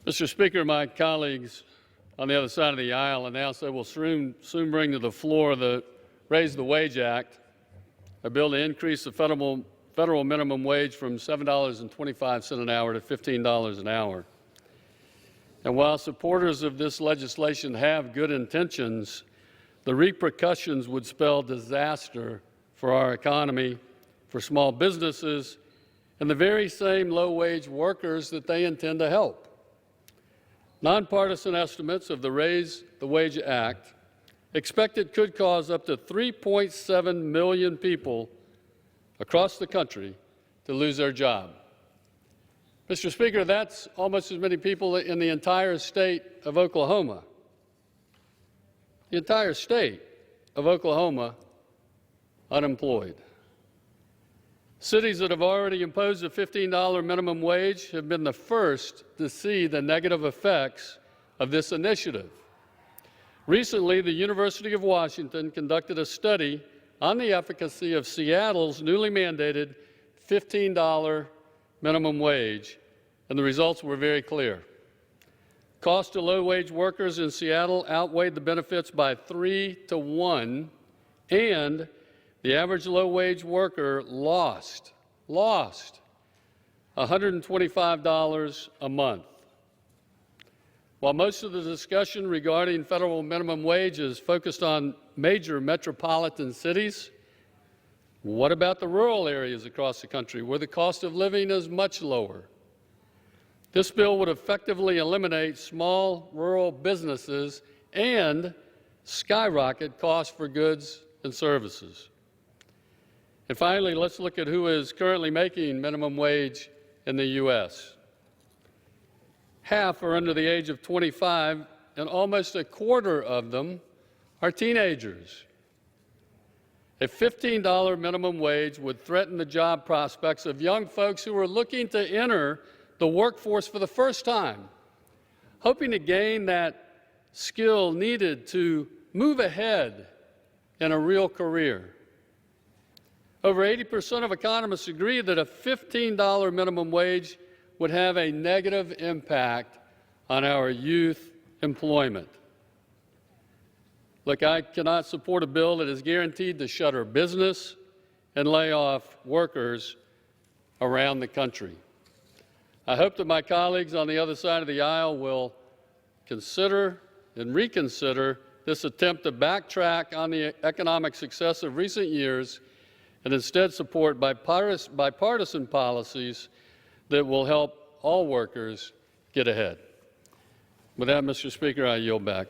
Mr. Speaker, my colleagues on the other side of the aisle announced they will soon bring to the floor the Raise the Wage Act, a bill to increase the federal minimum wage from $7.25 an hour to $15 an hour. And while supporters of this legislation have good intentions, the repercussions would spell disaster for our economy, for small businesses, and the very same low-wage workers that they intend to help. Nonpartisan estimates of the Raise the Wage Act expect it could cause up to 3.7 million people across the country to lose their job. Mr. Speaker, that's almost as many people in the entire state of Oklahoma. The entire state of Oklahoma unemployed. Cities that have already imposed a $15 minimum wage have been the first to see the negative effects of this initiative. Recently, the University of Washington conducted a study on the efficacy of Seattle's newly mandated $15 minimum wage, and the results were very clear. Cost to low-wage workers in Seattle outweighed the benefits by 3 to 1, and the average low-wage worker lost $125 a month. While most of the discussion regarding federal minimum wage is focused on major metropolitan cities, what about the rural areas across the country where the cost of living is much lower? This bill would effectively eliminate small rural businesses and skyrocket costs for goods and services. And finally, let's look at who is currently making minimum wage in the U.S. Half are under the age of 25, and almost a quarter of them are teenagers. A $15 minimum wage would threaten the job prospects of young folks who are looking to enter the workforce for the first time, hoping to gain that skill needed to move ahead in a real career. Over 80% of economists agree that a $15 minimum wage would have a negative impact on our youth employment. Look, I cannot support a bill that is guaranteed to shutter business and lay off workers around the country. I hope that my colleagues on the other side of the aisle will consider and reconsider this attempt to backtrack on the economic success of recent years and instead support bipartisan policies that will help all workers get ahead. With that, Mr. Speaker, I yield back.